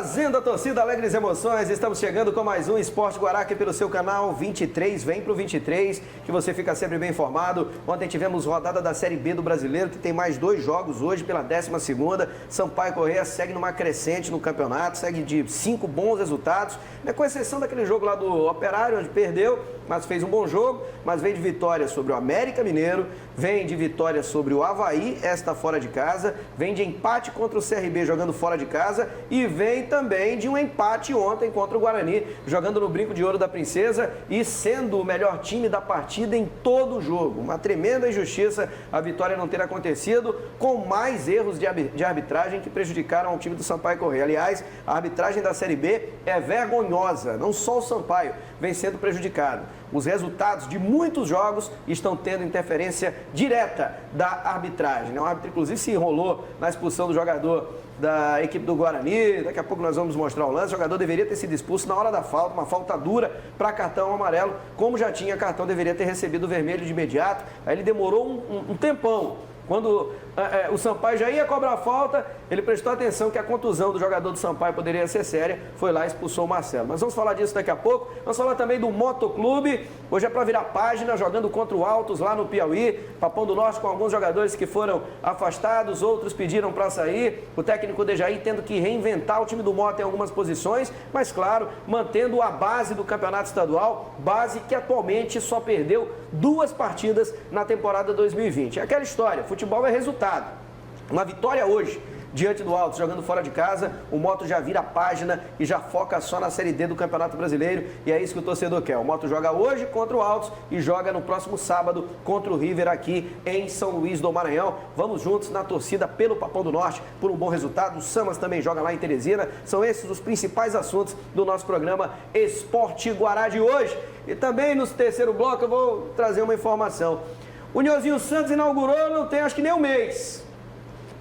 Trazendo a torcida Alegres Emoções, estamos chegando com mais um Esporte Guará aqui pelo seu canal 23, vem pro 23, que você fica sempre bem informado. Ontem tivemos rodada da Série B do Brasileiro, que tem mais 2 jogos hoje pela 12ª. Sampaio Corrêa segue numa crescente no campeonato, segue de 5 bons resultados, né, com exceção daquele jogo lá do Operário, onde perdeu, mas fez um bom jogo, mas vem de vitória sobre o América Mineiro, vem de vitória sobre o Avaí, esta fora de casa, vem de empate contra o CRB jogando fora de casa e vem também de um empate ontem contra o Guarani, jogando no Brinco de Ouro da Princesa e sendo o melhor time da partida em todo o jogo. Uma tremenda injustiça a vitória não ter acontecido, com mais erros de arbitragem que prejudicaram o time do Sampaio Corrêa. Aliás, a arbitragem da Série B é vergonhosa, não só o Sampaio vem sendo prejudicado. Os resultados de muitos jogos estão tendo interferência direta da arbitragem. O árbitro, inclusive, se enrolou na expulsão do jogador da equipe do Guarani. Daqui a pouco nós vamos mostrar o lance. O jogador deveria ter sido expulso na hora da falta, uma falta dura para cartão amarelo. Como já tinha cartão, deveria ter recebido o vermelho de imediato. Aí ele demorou um tempão. Quando o Sampaio já ia cobrar a falta, ele prestou atenção que a contusão do jogador do Sampaio poderia ser séria, foi lá e expulsou o Marcelo. Mas vamos falar disso daqui a pouco. Vamos falar também do Motoclube. Hoje é para virar página, jogando contra o Altos lá no Piauí. Papão do Norte com alguns jogadores que foram afastados, outros pediram para sair. O técnico Dejaí tendo que reinventar o time do Moto em algumas posições, mas claro, mantendo a base do campeonato estadual, base que atualmente só perdeu 2 partidas na temporada 2020. É aquela história, futebol é resultado. Uma vitória hoje diante do Altos, jogando fora de casa, o Moto já vira a página e já foca só na Série D do Campeonato Brasileiro, e é isso que o torcedor quer. O Moto joga hoje contra o Altos e joga no próximo sábado contra o River aqui em São Luís do Maranhão. Vamos juntos na torcida pelo Papão do Norte por um bom resultado. O Samas também joga lá em Teresina. São esses os principais assuntos do nosso programa Esporte Guará de hoje. E também no terceiro bloco eu vou trazer uma informação. O Nhozinho Santos inaugurou, não tem acho que nem um mês.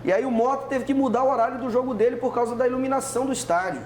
E aí o Moto teve que mudar o horário do jogo dele por causa da iluminação do estádio.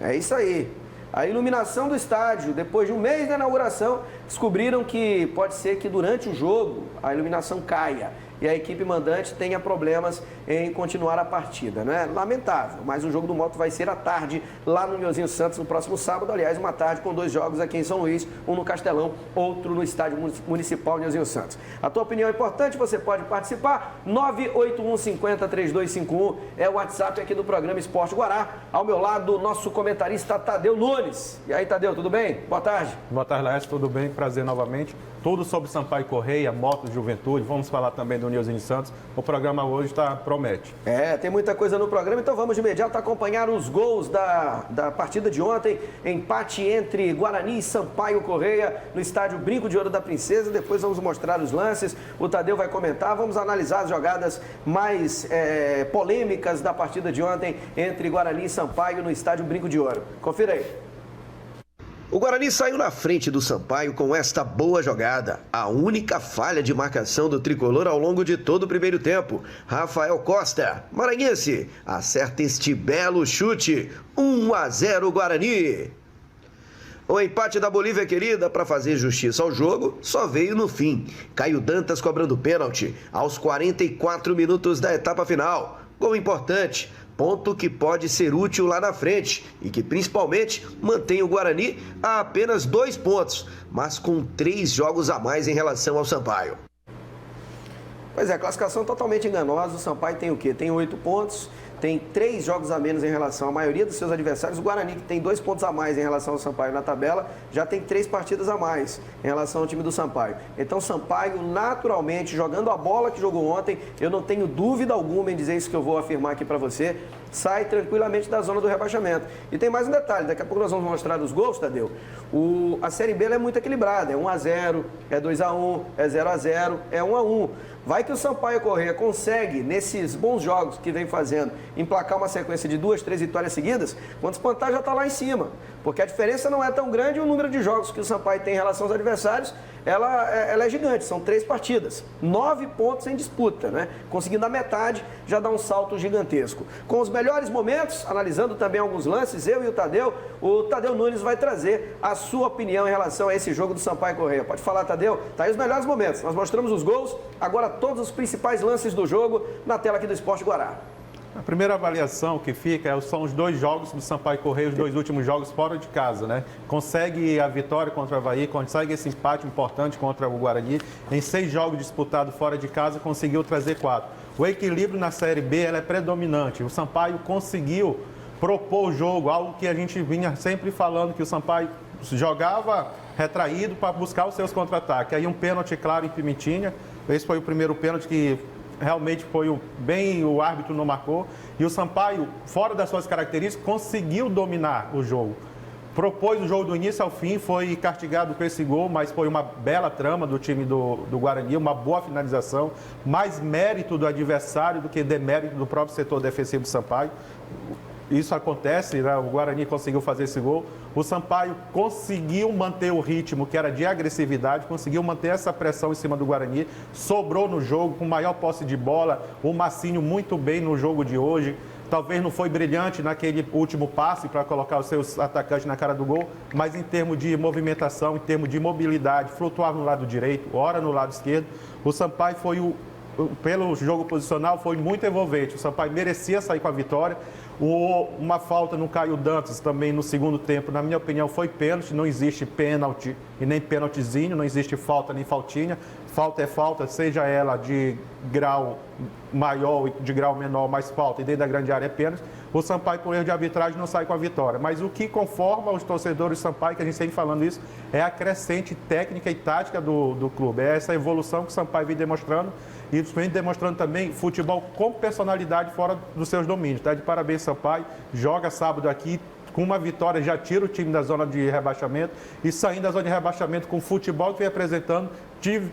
É isso aí. A iluminação do estádio, depois de um mês da inauguração, descobriram que pode ser que durante o jogo a iluminação caia e a equipe mandante tenha problemas em continuar a partida, né? Lamentável, mas o jogo do Moto vai ser à tarde lá no Nhozinho Santos no próximo sábado. Aliás, uma tarde com 2 jogos aqui em São Luís, um no Castelão, outro no estádio municipal Nhozinho Santos. A tua opinião é importante, você pode participar. 981 50 3251 é o WhatsApp aqui do programa Esporte Guará. Ao meu lado, o nosso comentarista Tadeu Nunes. E aí, Tadeu, tudo bem? Boa tarde. Boa tarde, Laércio, tudo bem? Prazer novamente. Tudo sobre Sampaio Corrêa, Moto, Juventude. Vamos falar também do Nhozinho Santos. O programa hoje promete. Tem muita coisa no programa, então vamos de imediato acompanhar os gols da partida de ontem. Empate entre Guarani e Sampaio Corrêa no estádio Brinco de Ouro da Princesa. Depois vamos mostrar os lances. O Tadeu vai comentar. Vamos analisar as jogadas mais polêmicas da partida de ontem entre Guarani e Sampaio no estádio Brinco de Ouro. Confira aí. O Guarani saiu na frente do Sampaio com esta boa jogada. A única falha de marcação do tricolor ao longo de todo o primeiro tempo. Rafael Costa, maranhense, acerta este belo chute. 1-0 Guarani. O empate da Bolívia querida, para fazer justiça ao jogo, só veio no fim. Caio Dantas cobrando pênalti aos 44 minutos da etapa final. Gol importante. Ponto que pode ser útil lá na frente e que principalmente mantém o Guarani a apenas 2 pontos, mas com 3 jogos a mais em relação ao Sampaio. Pois é, a classificação totalmente enganosa. O Sampaio tem o quê? Tem 8 pontos, tem 3 jogos a menos em relação à maioria dos seus adversários. O Guarani, que tem 2 pontos a mais em relação ao Sampaio na tabela, já tem 3 partidas a mais em relação ao time do Sampaio. Então, o Sampaio, naturalmente, jogando a bola que jogou ontem, eu não tenho dúvida alguma em dizer isso que eu vou afirmar aqui para você, sai tranquilamente da zona do rebaixamento. E tem mais um detalhe, daqui a pouco nós vamos mostrar os gols, Tadeu. A Série B é muito equilibrada, é 1-0, é 2-1, é 0-0, é 1-1. Vai que o Sampaio Corrêa consegue, nesses bons jogos que vem fazendo, emplacar uma sequência de 2, 3 vitórias seguidas, quando espantar já está lá em cima. Porque a diferença não é tão grande e o número de jogos que o Sampaio tem em relação aos adversários, ela é gigante, são 3 partidas. 9 pontos em disputa, né? Conseguindo a metade, já dá um salto gigantesco. Com os melhores momentos, analisando também alguns lances, eu e o Tadeu Nunes vai trazer a sua opinião em relação a esse jogo do Sampaio Corrêa. Pode falar, Tadeu? Tá aí os melhores momentos. Nós mostramos os gols, agora todos os principais lances do jogo na tela aqui do Esporte Guará. A primeira avaliação que fica são os 2 jogos do Sampaio Corrêa, os 2 últimos jogos fora de casa, né? Consegue a vitória contra o Avaí, consegue esse empate importante contra o Guarani. Em 6 jogos disputados fora de casa, conseguiu trazer 4. O equilíbrio na Série B ela é predominante. O Sampaio conseguiu propor o jogo, algo que a gente vinha sempre falando, que o Sampaio jogava retraído para buscar os seus contra-ataques. Aí um pênalti claro em Pimentinha. Esse foi o primeiro pênalti que realmente foi o árbitro não marcou. E o Sampaio, fora das suas características, conseguiu dominar o jogo. Propôs o jogo do início ao fim, foi castigado com esse gol, mas foi uma bela trama do time do Guarani, uma boa finalização, mais mérito do adversário do que demérito do próprio setor defensivo do Sampaio. Isso acontece, né? O Guarani conseguiu fazer esse gol. O Sampaio conseguiu manter o ritmo, que era de agressividade, conseguiu manter essa pressão em cima do Guarani, sobrou no jogo, com maior posse de bola, o Massinho muito bem no jogo de hoje. Talvez não foi brilhante naquele último passe para colocar os seus atacantes na cara do gol, mas em termos de movimentação, em termos de mobilidade, flutuava no lado direito, ora no lado esquerdo. O Sampaio pelo jogo posicional, foi muito envolvente. O Sampaio merecia sair com a vitória. Uma falta no Caio Dantas também no segundo tempo, na minha opinião, foi pênalti. Não existe pênalti e nem pênaltizinho, não existe falta nem faltinha. Falta é falta, seja ela de grau maior e de grau menor, mais falta, e dentro da grande área é pênalti. O Sampaio, por erro de arbitragem, não sai com a vitória. Mas o que conforma os torcedores do Sampaio, que a gente sempre falando isso, é a crescente técnica e tática do clube. É essa evolução que o Sampaio vem demonstrando e vem demonstrando também futebol com personalidade fora dos seus domínios. Tá de parabéns, Sampaio. Joga sábado aqui. Com uma vitória, já tira o time da zona de rebaixamento e saindo da zona de rebaixamento com o futebol que vem apresentando,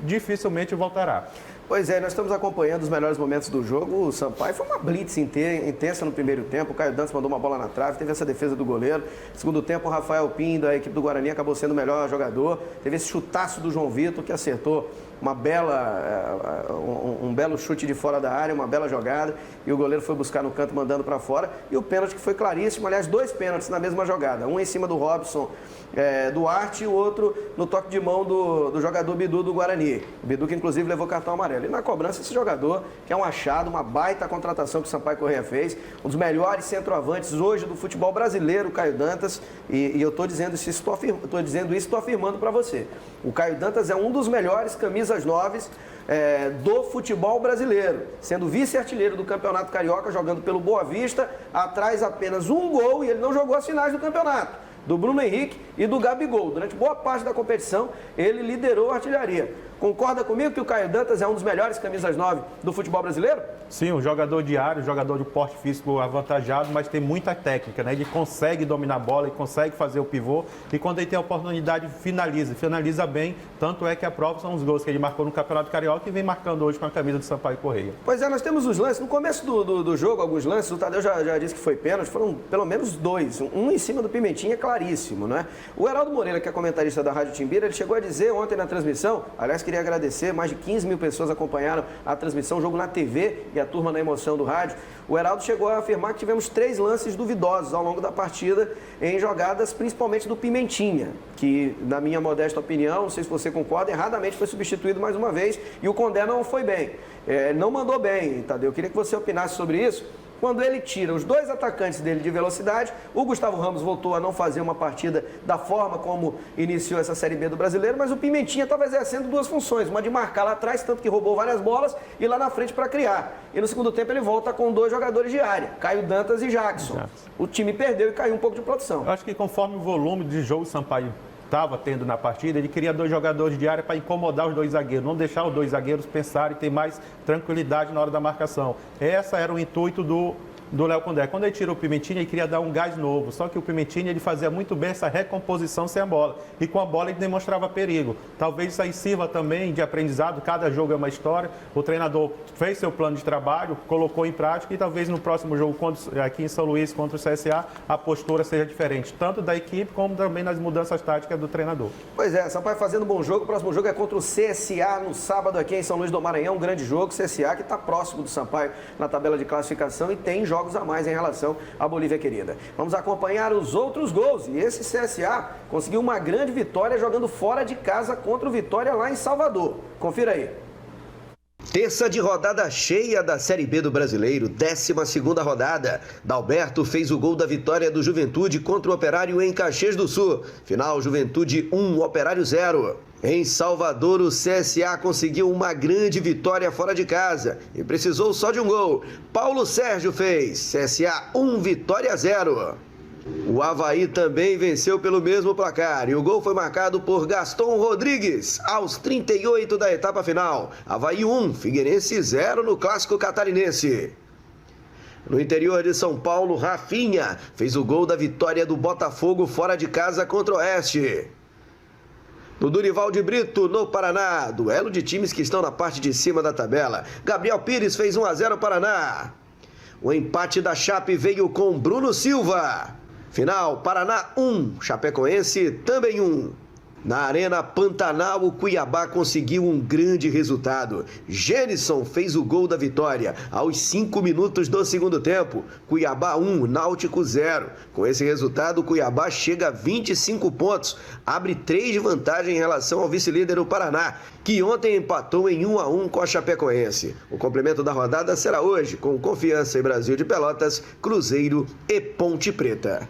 dificilmente voltará. Pois é, nós estamos acompanhando os melhores momentos do jogo. O Sampaio foi uma blitz intensa no primeiro tempo. O Caio Dantas mandou uma bola na trave, teve essa defesa do goleiro. Segundo tempo, o Rafael Pinho, da equipe do Guarani, acabou sendo o melhor jogador. Teve esse chutaço do João Vitor, que acertou um belo chute de fora da área, uma bela jogada, e o goleiro foi buscar no canto, mandando para fora. E o pênalti que foi claríssimo, aliás, 2 pênaltis na mesma jogada. Um em cima do Robson Duarte e o outro no toque de mão do jogador Bidu do Guarani. O Bidu que inclusive levou cartão amarelo. E na cobrança esse jogador, que é um achado, uma baita contratação que o Sampaio Corrêa fez, um dos melhores centroavantes hoje do futebol brasileiro, o Caio Dantas, e eu estou dizendo isso, estou afirmando para você. O Caio Dantas é um dos melhores camisas 9 do futebol brasileiro, sendo vice-artilheiro do Campeonato Carioca, jogando pelo Boa Vista, atrás apenas um gol, e ele não jogou as finais do campeonato, do Bruno Henrique e do Gabigol. Durante boa parte da competição, ele liderou a artilharia. Concorda comigo que o Caio Dantas é um dos melhores camisas 9 do futebol brasileiro? Sim, um jogador de área, um jogador de porte físico avantajado, mas tem muita técnica, né? Ele consegue dominar a bola, ele consegue fazer o pivô e quando ele tem a oportunidade, finaliza bem. Tanto é que a prova são os gols que ele marcou no Campeonato Carioca e vem marcando hoje com a camisa do Sampaio Corrêa. Pois é, nós temos os lances. No começo do jogo, alguns lances, o Tadeu já disse que foi pênalti, foram pelo menos 2. Um em cima do Pimentinha, claríssimo, né? O Heraldo Moreira, que é comentarista da Rádio Timbira, ele chegou a dizer ontem na transmissão, aliás, queria agradecer, mais de 15 mil pessoas acompanharam a transmissão, o jogo na TV e a turma na emoção do rádio. O Heraldo chegou a afirmar que tivemos 3 lances duvidosos ao longo da partida, em jogadas principalmente do Pimentinha, que, na minha modesta opinião, não sei se você concorda, erradamente foi substituído mais uma vez e o Condé não foi bem. Não mandou bem, Tadeu. Eu queria que você opinasse sobre isso. Quando ele tira os 2 atacantes dele de velocidade, o Gustavo Ramos voltou a não fazer uma partida da forma como iniciou essa Série B do Brasileiro, mas o Pimentinha estava exercendo 2 funções, uma de marcar lá atrás, tanto que roubou várias bolas, e lá na frente para criar. E no segundo tempo ele volta com 2 jogadores de área, Caio Dantas e Jackson. O time perdeu e caiu um pouco de produção. Eu acho que conforme o volume de jogo o Sampaio estava tendo na partida, ele queria 2 jogadores de área para incomodar os 2 zagueiros, não deixar os 2 zagueiros pensarem e ter mais tranquilidade na hora da marcação. Esse era o intuito do Léo Condé. Quando ele tirou o Pimentinha, ele queria dar um gás novo, só que o Pimentinha ele fazia muito bem essa recomposição sem a bola, e com a bola ele demonstrava perigo. Talvez isso aí sirva também de aprendizado, cada jogo é uma história, o treinador fez seu plano de trabalho, colocou em prática, e talvez no próximo jogo aqui em São Luís contra o CSA, a postura seja diferente, tanto da equipe como também nas mudanças táticas do treinador. Pois é, Sampaio fazendo um bom jogo, o próximo jogo é contra o CSA no sábado aqui em São Luís do Maranhão, um grande jogo, CSA que está próximo do Sampaio na tabela de classificação e tem jogos a mais em relação à Bolívia querida. Vamos acompanhar os outros gols. E esse CSA conseguiu uma grande vitória jogando fora de casa contra o Vitória lá em Salvador. Confira aí. Terça de rodada cheia da Série B do Brasileiro, 12ª rodada. Dalberto fez o gol da vitória do Juventude contra o Operário em Caxias do Sul. Final, Juventude 1, Operário 0. Em Salvador, o CSA conseguiu uma grande vitória fora de casa e precisou só de um gol. Paulo Sérgio fez, CSA 1, Vitória 0. O Avaí também venceu pelo mesmo placar e o gol foi marcado por Gaston Rodrigues aos 38 da etapa final. Avaí 1, Figueirense 0 no Clássico Catarinense. No interior de São Paulo, Rafinha fez o gol da vitória do Botafogo fora de casa contra o Oeste. No Durival de Brito, no Paraná, duelo de times que estão na parte de cima da tabela. Gabriel Pires fez 1-0 Paraná. O empate da Chape veio com Bruno Silva. Final, Paraná 1, Chapecoense também 1. Na Arena Pantanal, o Cuiabá conseguiu um grande resultado. Gênison fez o gol da vitória aos 5 minutos do segundo tempo. Cuiabá 1, Náutico 0. Com esse resultado, o Cuiabá chega a 25 pontos. Abre 3 de vantagem em relação ao vice-líder, o Paraná, que ontem empatou em 1-1 com a Chapecoense. O complemento da rodada será hoje, com Confiança e Brasil de Pelotas, Cruzeiro e Ponte Preta.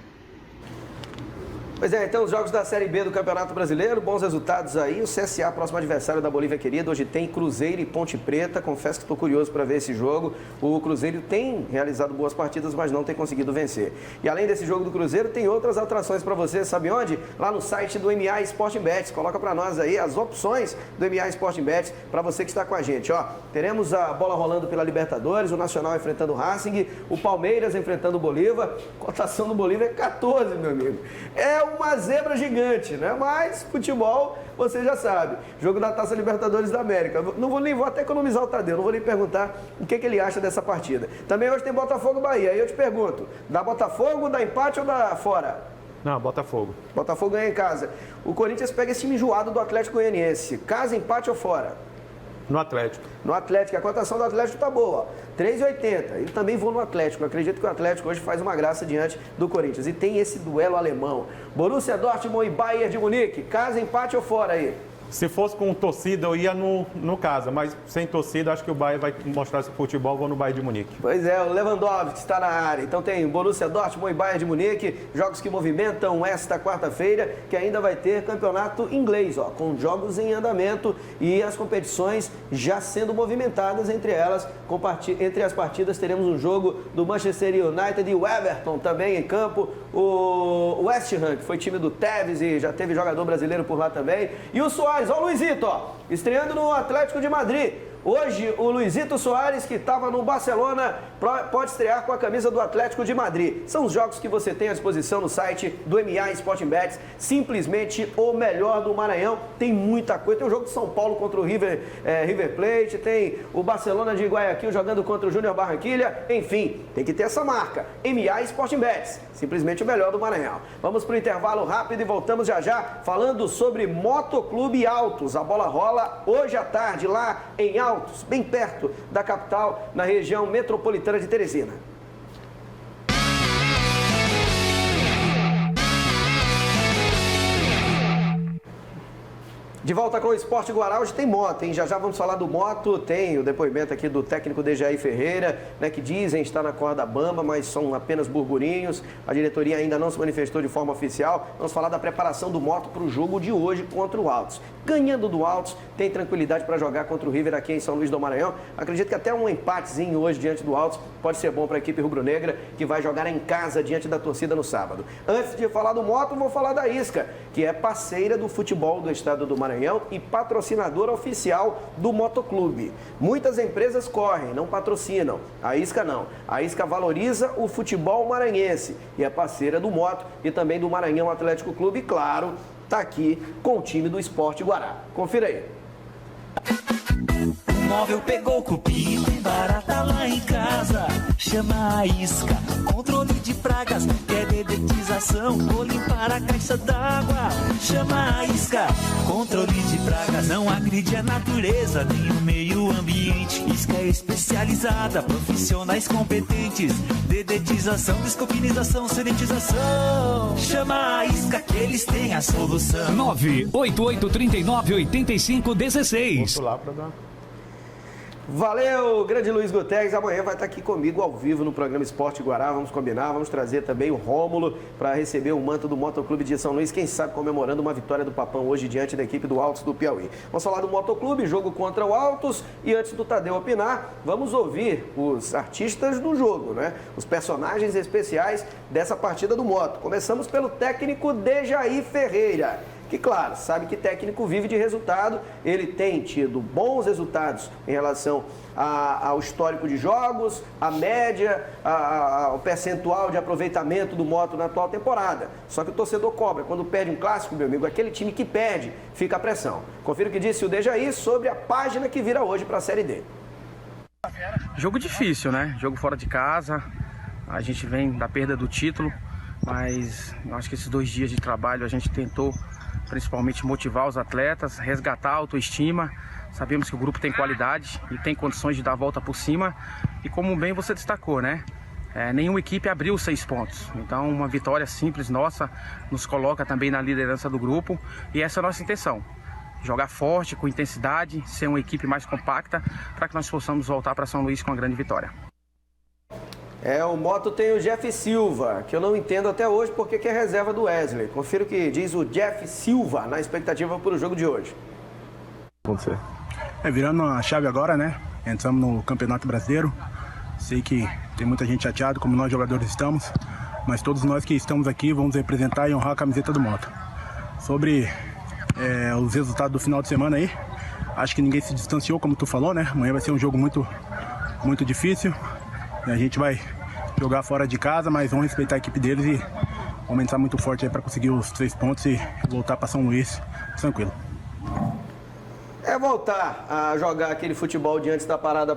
Pois é, então os jogos da Série B do Campeonato Brasileiro, bons resultados aí. O CSA, próximo adversário da Bolívia Querida, hoje tem Cruzeiro e Ponte Preta. Confesso que estou curioso para ver esse jogo. O Cruzeiro tem realizado boas partidas, mas não tem conseguido vencer. E além desse jogo do Cruzeiro, tem outras atrações para você, sabe onde? Lá no site do MA Sporting Bets. Coloca para nós aí as opções do MA Sporting Bets para você que está com a gente. Ó, teremos a bola rolando pela Libertadores, o Nacional enfrentando o Racing, o Palmeiras enfrentando o Bolívar. Cotação do Bolívar é 14, meu amigo. É uma zebra gigante, né? Mas futebol, você já sabe. Jogo da Taça Libertadores da América. Vou até economizar o Tadeu, não vou nem perguntar o que ele acha dessa partida. Também hoje tem Botafogo e Bahia. Aí eu te pergunto, dá Botafogo, dá empate ou dá fora? Não, Botafogo. Botafogo ganha em casa. O Corinthians pega esse time enjoado do Atlético Goianiense. Casa, empate ou fora? No Atlético. No Atlético, a cotação do Atlético tá boa, 3,80. Eu também vou no Atlético. Eu acredito que o Atlético hoje faz uma graça diante do Corinthians. E tem esse duelo alemão. Borussia Dortmund e Bayern de Munique. Casa, empate ou fora aí? Se fosse com torcida, eu ia no casa, mas sem torcida, acho que o Bayern vai mostrar esse futebol, vou no Bayern de Munique. Pois é, o Lewandowski está na área. Então tem Borussia Dortmund e Bayern de Munique, jogos que movimentam esta quarta-feira, que ainda vai ter campeonato inglês, ó, com jogos em andamento e as competições já sendo movimentadas. Entre elas, entre as partidas, teremos um jogo do Manchester United e o Everton também em campo. O West Ham, que foi time do Tevez e já teve jogador brasileiro por lá também. E o Soares, ó o Luizito, ó, estreando no Atlético de Madrid. Hoje, o Luizito Soares, que estava no Barcelona, pode estrear com a camisa do Atlético de Madrid. São os jogos que você tem à disposição no site do MA Sporting Bets. Simplesmente o melhor do Maranhão. Tem muita coisa. Tem o jogo de São Paulo contra o River Plate. Tem o Barcelona de Guayaquil jogando contra o Júnior Barranquilla. Enfim, tem que ter essa marca. MA Sporting Bets. Simplesmente o melhor do Maranhão. Vamos para o intervalo rápido e voltamos já já falando sobre Motoclube Altos. A bola rola hoje à tarde lá em Altos, bem perto da capital, na região metropolitana de Teresina. De volta com o Esporte Guará, hoje tem moto, hein? Já já vamos falar do moto, tem o depoimento aqui do técnico Dejaí Ferreira, né, que dizem estar na corda bamba, mas são apenas burburinhos. A diretoria ainda não se manifestou de forma oficial. Vamos falar da preparação do moto para o jogo de hoje contra o Altos. Ganhando do Altos, tem tranquilidade para jogar contra o River aqui em São Luís do Maranhão. Acredito que até um empatezinho hoje diante do Altos pode ser bom para a equipe rubro-negra, que vai jogar em casa diante da torcida no sábado. Antes de falar do moto, vou falar da Isca, que é parceira do futebol do estado do Maranhão e patrocinadora oficial do Motoclube. Muitas empresas correm, não patrocinam. A Isca não. A Isca valoriza o futebol maranhense e é parceira do Moto e também do Maranhão Atlético Clube. E claro, está aqui com o time do Esporte Guará. Confira aí. O móvel pegou cupim, barata lá em casa. Chama a Isca, controle de pragas, quer dedetização ou limpar a caixa d'água. Chama a Isca, controle de pragas, não agride a natureza nem o meio ambiente. Isca é especializada, profissionais competentes, dedetização, descopinização, sanitização. Chama a Isca que eles têm a solução. 988398516. Vou lá para dar. Valeu, grande Luiz Guterres. Amanhã vai estar aqui comigo ao vivo no programa Esporte Guará. Vamos combinar, vamos trazer também o Rômulo para receber o manto do Motoclube de São Luís. Quem sabe comemorando uma vitória do Papão hoje diante da equipe do Altos do Piauí. Vamos falar do Motoclube, jogo contra o Altos. E antes do Tadeu opinar, vamos ouvir os artistas do jogo, né? Os personagens especiais dessa partida do Moto. Começamos pelo técnico Dejaí Ferreira, que, claro, sabe que técnico vive de resultado. Ele tem tido bons resultados em relação ao histórico de jogos, a média, o percentual de aproveitamento do Moto na atual temporada. Só que o torcedor cobra. Quando perde um clássico, meu amigo, aquele time que perde, fica a pressão. Confira o que disse o Dejaí sobre a página que vira hoje para a Série D. Jogo difícil, né? Jogo fora de casa. A gente vem da perda do título, mas eu acho que esses 2 dias de trabalho a gente tentou principalmente motivar os atletas, resgatar a autoestima. Sabemos que o grupo tem qualidade e tem condições de dar a volta por cima. E como bem você destacou, né? Nenhuma equipe abriu 6 pontos. Então uma vitória simples nossa nos coloca também na liderança do grupo. E essa é a nossa intenção. Jogar forte, com intensidade, ser uma equipe mais compacta para que nós possamos voltar para São Luís com uma grande vitória. O Moto tem o Jeff Silva, que eu não entendo até hoje porque que é reserva do Wesley. Confira o que diz o Jeff Silva na expectativa para o jogo de hoje. Virando a chave agora, né? Entramos no Campeonato Brasileiro. Sei que tem muita gente chateada, como nós jogadores estamos, mas todos nós que estamos aqui vamos representar e honrar a camiseta do Moto. Sobre os resultados do final de semana aí, acho que ninguém se distanciou, como tu falou, né? Amanhã vai ser um jogo muito, muito difícil. A gente vai jogar fora de casa, mas vamos respeitar a equipe deles e vamos entrar muito forte aí para conseguir os 3 pontos e voltar para São Luís tranquilo. Voltar a jogar aquele futebol de antes da parada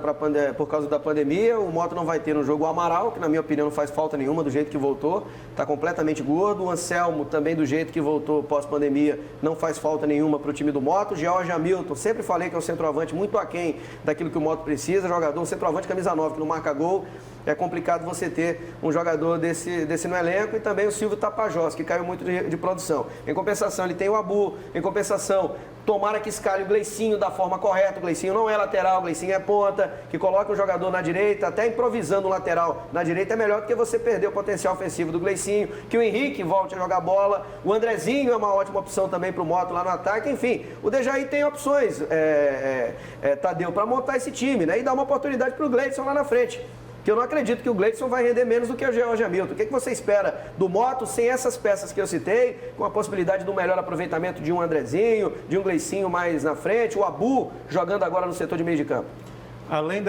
por causa da pandemia. O Moto não vai ter no jogo o Amaral, que na minha opinião não faz falta nenhuma do jeito que voltou. Está completamente gordo. O Anselmo também do jeito que voltou pós-pandemia não faz falta nenhuma para o time do Moto. George Hamilton, sempre falei que é um centroavante muito aquém daquilo que o Moto precisa. Jogador, centroavante camisa 9 que não marca gol. É complicado você ter um jogador desse no elenco. E também o Silvio Tapajós, que caiu muito de produção. Em compensação, ele tem o Abu. Em compensação, tomara que escale o Gleicinho da forma correta. O Gleicinho não é lateral, o Gleicinho é ponta. Que coloque o jogador na direita, até improvisando o lateral na direita é melhor do que você perder o potencial ofensivo do Gleicinho. Que o Henrique volte a jogar bola. O Andrezinho é uma ótima opção também para o Moto lá no ataque. Enfim, o Dejaí tem opções, Tadeu, para montar esse time, né? E dar uma oportunidade para o Gleidson lá na frente. Que eu não acredito que o Gleidson vai render menos do que o George Hamilton. O que você espera do Moto sem essas peças que eu citei, com a possibilidade do melhor aproveitamento de um Andrezinho, de um Gleicinho mais na frente, o Abu jogando agora no setor de meio de campo? Além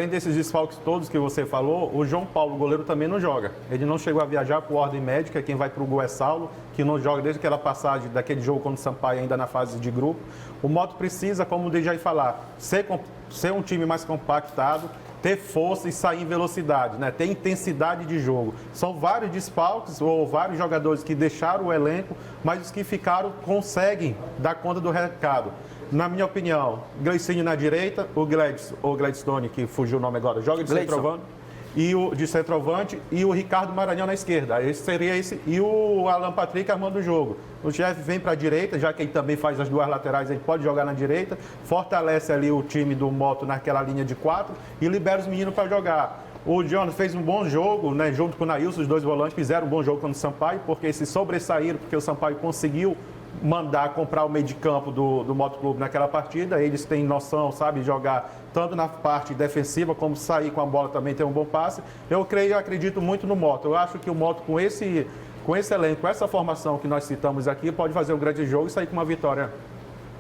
desses desfalques todos que você falou, o João Paulo, goleiro, também não joga. Ele não chegou a viajar por ordem médica, quem vai para o gol é Saulo, que não joga desde aquela passagem daquele jogo contra o Sampaio, ainda na fase de grupo. O Moto precisa, como o DJ falar, ser um time mais compactado, ter força e sair em velocidade, né? Ter intensidade de jogo. São vários desfalques ou vários jogadores que deixaram o elenco, mas os que ficaram conseguem dar conta do recado. Na minha opinião, Gleicinho na direita, o Gladstone, que fugiu o nome agora, joga de centroavante, e o Ricardo Maranhão na esquerda. Esse seria esse, e o Alan Patrick armando o jogo. O Jeff vem para a direita, já que ele também faz as 2 laterais, ele pode jogar na direita, fortalece ali o time do Moto naquela linha de 4 e libera os meninos para jogar. O Jonas fez um bom jogo, né, junto com o Nailson, os 2 volantes fizeram um bom jogo contra o Sampaio, porque se sobressaíram, porque o Sampaio conseguiu mandar comprar o meio de campo do Motoclube naquela partida. Eles têm noção, sabe, jogar tanto na parte defensiva como sair com a bola também, ter um bom passe. Eu acredito muito no Moto. Eu acho que o Moto com esse elenco, com essa formação que nós citamos aqui, pode fazer um grande jogo e sair com uma vitória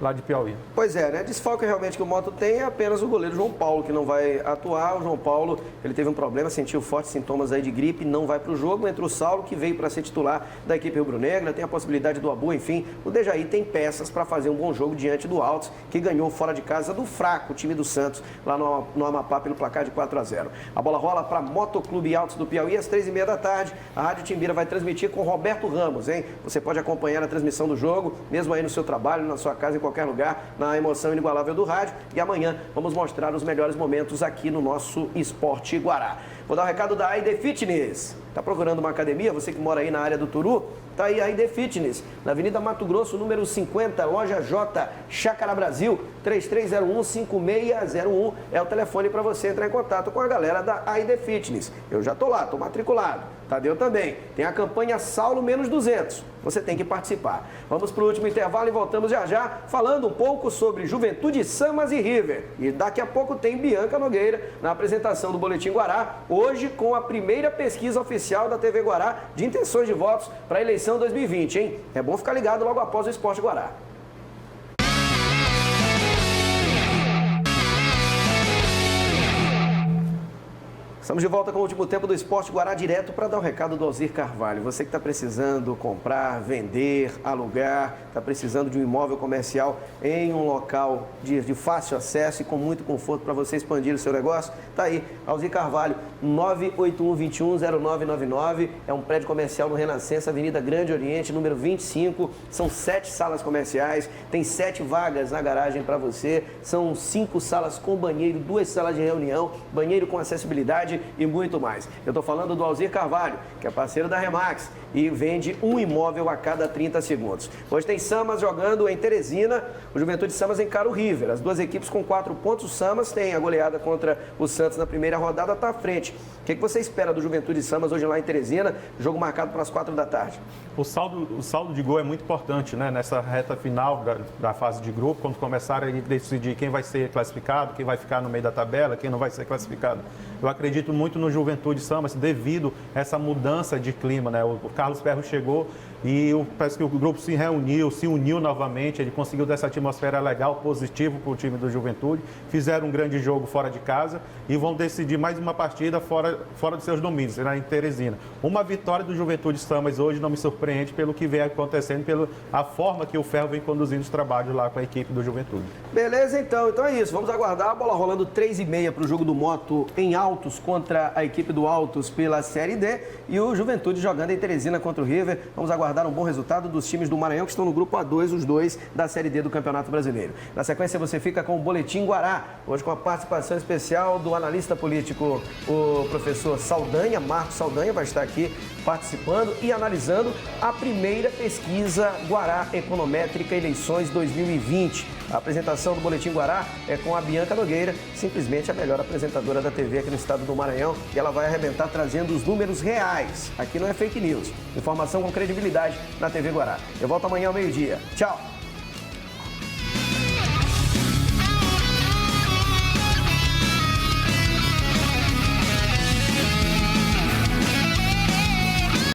lá de Piauí. Pois é, né? Desfalque realmente que o Moto tem é apenas o goleiro João Paulo, que não vai atuar. O João Paulo, ele teve um problema, sentiu fortes sintomas aí de gripe, não vai para o jogo. Entra o Saulo, que veio para ser titular da equipe rubro-negra, tem a possibilidade do Abu, enfim. O Dejaí tem peças para fazer um bom jogo diante do Altos, que ganhou fora de casa do fraco, o time do Santos, lá no Amapá, pelo placar de 4-0. A bola rola para Motoclube Altos do Piauí, às 3h30 da tarde. A Rádio Timbira vai transmitir com Roberto Ramos, hein? Você pode acompanhar a transmissão do jogo, mesmo aí no seu trabalho, na sua casa, em qualquer lugar, na emoção inigualável do rádio. E amanhã vamos mostrar os melhores momentos aqui no nosso Esporte Guará. Vou dar um recado da ID Fitness. Está procurando uma academia? Você que mora aí na área do Turu? Tá aí a ID Fitness, na Avenida Mato Grosso, número 50, Loja J, Chácara Brasil, 3301-5601. É o telefone para você entrar em contato com a galera da ID Fitness. Eu já tô lá, tô matriculado. Tadeu também. Tem a campanha Saulo menos 200. Você tem que participar. Vamos para o último intervalo e voltamos já falando um pouco sobre Juventude, Samas e River. E daqui a pouco tem Bianca Nogueira na apresentação do Boletim Guará, hoje com a primeira pesquisa oficial da TV Guará de intenções de votos para a eleição 2020, hein? É bom ficar ligado logo após o Esporte Guará. Estamos de volta com o último tempo do Esporte Guará, direto para dar um recado do Alzir Carvalho. Você que está precisando comprar, vender, alugar, está precisando de um imóvel comercial em um local de fácil acesso e com muito conforto para você expandir o seu negócio, está aí, Alzir Carvalho, 981-210999. É um prédio comercial no Renascença, Avenida Grande Oriente, número 25. São 7 salas comerciais, tem 7 vagas na garagem para você. São 5 salas com banheiro, 2 salas de reunião, banheiro com acessibilidade e muito mais. Eu estou falando do Alzir Carvalho, que é parceiro da Remax e vende um imóvel a cada 30 segundos. Hoje tem Samas jogando em Teresina, o Juventude Samas encara o River. As duas equipes com 4 pontos. O Samas tem a goleada contra o Santos na primeira rodada, está à frente. O que você espera do Juventude Samas hoje lá em Teresina? Jogo marcado para as 4 da tarde. O saldo de gol é muito importante, né? Nessa reta final da fase de grupo, quando começarem a decidir quem vai ser classificado, quem vai ficar no meio da tabela, quem não vai ser classificado. Eu acredito muito no Juventude Samas devido a essa mudança de clima, né? O Carlos Ferro chegou e parece que o grupo se reuniu, se uniu novamente, ele conseguiu dar essa atmosfera legal, positiva para o time do Juventude, fizeram um grande jogo fora de casa e vão decidir mais uma partida fora dos seus domínios, né, em Teresina. Uma vitória do Juventude Samas hoje não me surpreende pelo que vem acontecendo, pela forma que o Ferro vem conduzindo os trabalhos lá com a equipe do Juventude. Beleza, então é isso, vamos aguardar a bola rolando 3h30 para o jogo do Moto em Altos contra a equipe do Altos pela Série D e o Juventude jogando em Teresina contra o River. Vamos aguardar um bom resultado dos times do Maranhão que estão no grupo A2, os dois da Série D do Campeonato Brasileiro. Na sequência você fica com o Boletim Guará, hoje com a participação especial do analista político, o professor Saldanha, Marcos Saldanha, vai estar aqui participando e analisando a primeira pesquisa Guará Econométrica Eleições 2020. A apresentação do Boletim Guará é com a Bianca Nogueira, simplesmente a melhor apresentadora da TV aqui no estado do Maranhão, e ela vai arrebentar trazendo os números reais. Aqui não é fake news, informação com credibilidade na TV Guará. Eu volto amanhã ao meio-dia. Tchau!